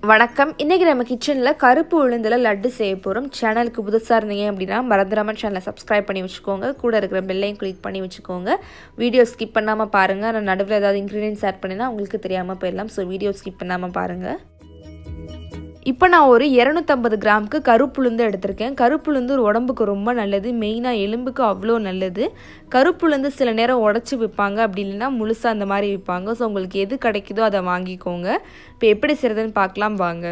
வணக்கம். இன்னைக்கு நம்ம கிச்சன்ல கருப்பு உளுந்துல லட்டு செய்ய போறோம். சேனலுக்கு புதுசா இருந்தீங்க அப்படினா மறந்துடாம சேனலை சப்ஸ்கிரைப் பண்ணி வச்சுக்கோங்க. கூட இருக்கிற பெல் ஐகானை கிளிக் பண்ணி வச்சுக்கோங்க. வீடியோ ஸ்கிப் பண்ணாம பாருங்க. நான் நடுவுல ஏதாவது இன்கிரிடியன்ட்ஸ் ஆட் பண்ணினா உங்களுக்கு தெரியாம போயிடலாம். சோ வீடியோ ஸ்கிப் பண்ணாம பாருங்க. இப்போ நான் ஒரு 250 கிராமுக்கு கருப்புளுந்து எடுத்திருக்கேன். கருப்புளுந்து உடம்புக்கு ரொம்ப நல்லது. மெயினா எலும்புக்கு அவ்வளோ நல்லது. கருப்புளுந்து சில நேரம் உடைச்சு விற்பாங்க, அப்படி இல்லைன்னா முழுசா அந்த மாதிரி விற்பாங்க. ஸோ உங்களுக்கு எது கிடைக்குதோ அதை வாங்கிக்கோங்க. இப்போ எப்படி செய்கிறதுன்னு பார்க்கலாம் வாங்க.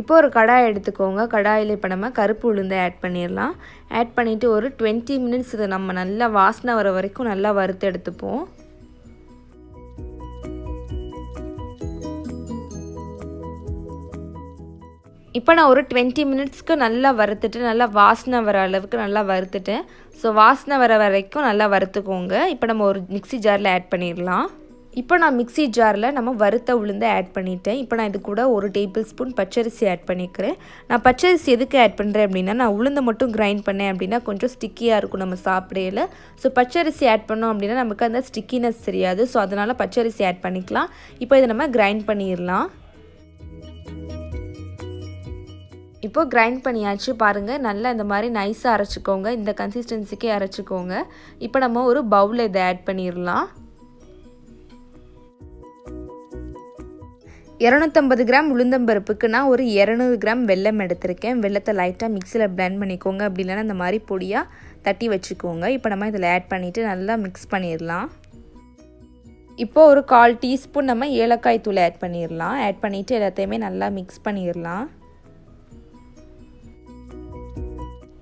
இப்போ ஒரு கடாய் எடுத்துக்கோங்க. கடாயில் இப்போ நம்ம கருப்பு உளுந்தை ஆட் பண்ணிடலாம். ஆட் பண்ணிவிட்டு ஒரு 20 மினிட்ஸ் இதை நம்ம நல்லா வாசனை வர வரைக்கும் நல்லா வறுத்து எடுத்துப்போம். இப்போ நான் ஒரு 20 மினிட்ஸ்க்கு நல்லா வறுத்துட்டு நல்லா வாசனை வர அளவுக்கு நல்லா வறுத்துட்டேன். ஸோ வாசனை வர வரைக்கும் நல்லா வறுத்துக்கோங்க. இப்போ நம்ம ஒரு மிக்ஸி ஜாரில் ஆட் பண்ணிடலாம். இப்போ நான் மிக்ஸி ஜாரில் நம்ம வறுத்த உளுந்தை ஆட் பண்ணிட்டேன். இப்போ நான் இது கூட ஒரு டேபிள் ஸ்பூன் பச்சரிசி ஆட் பண்ணிக்கிறேன். நான் பச்சரிசி எதுக்கு ஆட் பண்ணுறேன் அப்படின்னா, நான் உளுந்தை மட்டும் கிரைண்ட் பண்ணேன் அப்படின்னா கொஞ்சம் ஸ்டிக்கியாக இருக்கும் நம்ம சாப்பிடையில. ஸோ பச்சரிசி ஆட் பண்ணோம் அப்படின்னா நமக்கு அந்த ஸ்டிக்கினஸ் தெரியாது. ஸோ அதனால் பச்சரிசி ஆட் பண்ணிக்கலாம். இப்போ இதை நம்ம கிரைண்ட் பண்ணிடலாம். இப்போ கிரைண்ட் பண்ணியாச்சு பாருங்கள். நல்லா இந்த மாதிரி நைஸாக அரைச்சிக்கோங்க. இந்த கன்சிஸ்டன்சிக்கே அரைச்சிக்கோங்க. இப்போ நம்ம ஒரு பவுலில் இதை ஆட் பண்ணிடலாம். 250 கிராம் உளுந்தம்பருப்புக்கு நான் ஒரு 200 கிராம் வெல்லம் எடுத்திருக்கேன். வெல்லத்தை லைட்டாக மிக்சியில் பிளெண்ட் பண்ணிக்கோங்க. அப்படி இல்லைன்னா இந்த மாதிரி பொடியாக தட்டி வச்சுக்கோங்க. இப்போ நம்ம இதில் ஆட் பண்ணிவிட்டு நல்லா மிக்ஸ் பண்ணிடலாம். இப்போ ஒரு 1/4 டீஸ்பூன் நம்ம ஏலக்காய் தூள் ஆட் பண்ணிடலாம். ஆட் பண்ணிவிட்டு எல்லாத்தையுமே நல்லா மிக்ஸ் பண்ணிடலாம்.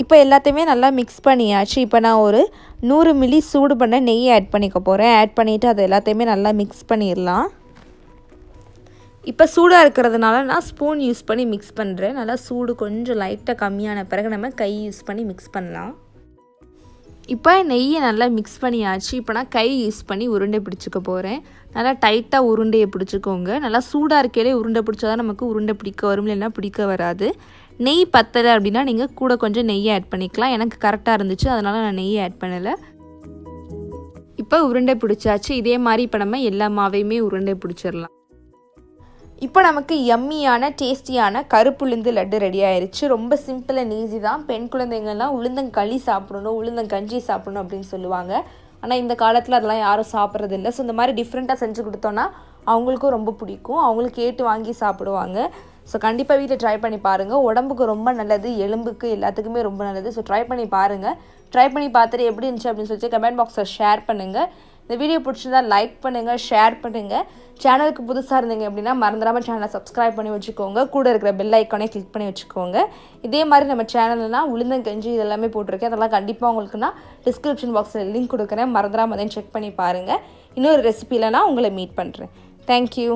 இப்போ எல்லாத்தையுமே நல்லா மிக்ஸ் பண்ணியாச்சு. இப்போ நான் ஒரு 100 மில்லி சூடு பண்ண நெய் ஆட் பண்ணிக்க போகிறேன். ஆட் பண்ணிவிட்டு அதை எல்லாத்தையுமே நல்லா மிக்ஸ் பண்ணிடலாம். இப்போ சூடாக இருக்கிறதுனால நான் ஸ்பூன் யூஸ் பண்ணி மிக்ஸ் பண்ணுறேன். நல்லா சூடு கொஞ்சம் லைட்டாக கம்மியான பிறகு நம்ம கை யூஸ் பண்ணி மிக்ஸ் பண்ணலாம். இப்போ நெய்யை நல்லா மிக்ஸ் பண்ணியாச்சு. இப்போ நான் கை யூஸ் பண்ணி உருண்டை பிடிச்சிக்க போகிறேன். நல்லா டைட்டாக உருண்டையை பிடிச்சிக்கோங்க. நல்லா சூடாக இருக்கையிலே உருண்டை பிடிச்சா தான் நமக்கு உருண்டை பிடிக்க வரும், இல்லைன்னா பிடிக்க வராது. நெய் பத்தலை அப்படின்னா நீங்கள் கூட கொஞ்சம் நெய்யை ஆட் பண்ணிக்கலாம். எனக்கு கரெக்டாக இருந்துச்சு, அதனால் நான் நெய்யை ஆட் பண்ணலை. இப்போ உருண்டை பிடிச்சாச்சு. இதே மாதிரி இப்போ நம்ம எல்லா மாவையுமே உருண்டை பிடிச்சிடலாம். இப்போ நமக்கு யம்மியான டேஸ்டியான கருப்புளுந்து லட்டு ரெடி ஆயிடுச்சு. ரொம்ப சிம்பிள் அண்ட் ஈஸி தான். பெண் குழந்தைங்கள்லாம் உளுந்தங்களி சாப்பிடணும், உளுந்தங்கஞ்சி சாப்பிடணும் அப்படின்னு சொல்லுவாங்க. ஆனால் இந்த காலத்தில் அதெல்லாம் யாரும் சாப்பிட்றதில்ல. ஸோ இந்த மாதிரி டிஃப்ரெண்ட்டாக செஞ்சு கொடுத்தோன்னா அவங்களுக்கும் ரொம்ப பிடிக்கும். அவங்களுக்கு கேட்டு வாங்கி சாப்பிடுவாங்க. ஸோ கண்டிப்பாக வீட்டில் ட்ரை பண்ணி பாருங்கள். உடம்புக்கு ரொம்ப நல்லது, எலும்புக்கு எல்லாத்துக்குமே ரொம்ப நல்லது. ஸோ ட்ரை பண்ணி பாருங்கள். ட்ரை பண்ணி பார்த்துட்டு எப்படி இருந்துச்சு அப்படின்னு சொல்லிட்டு கமெண்ட் பாக்ஸில் ஷேர் பண்ணுங்கள். இந்த வீடியோ பிடிச்சிருந்தா லைக் பண்ணுங்கள், ஷேர் பண்ணுங்கள். சேனலுக்கு புதுசாக இருந்தீங்க அப்படின்னா மறந்துடாமல் சேனலை சப்ஸ்கிரைப் பண்ணி வச்சுக்கோங்க. கூட இருக்கிற பெல் ஐக்கானே கிளிக் பண்ணி வச்சுக்கோங்க. இதே மாதிரி நம்ம சேனல்லாம் உளுந்தங்கஞ்சி இதெல்லாமே போட்டிருக்கேன். அதெல்லாம் கண்டிப்பாக உங்களுக்கு நான் டிஸ்கிரிப்ஷன் பாக்ஸில் லிங்க் கொடுக்குறேன். மறந்துடாமல் அதையும் செக் பண்ணி பாருங்கள். இன்னொரு ரெசிபியில் நான் உங்களை மீட் பண்ணுறேன். தேங்க்யூ.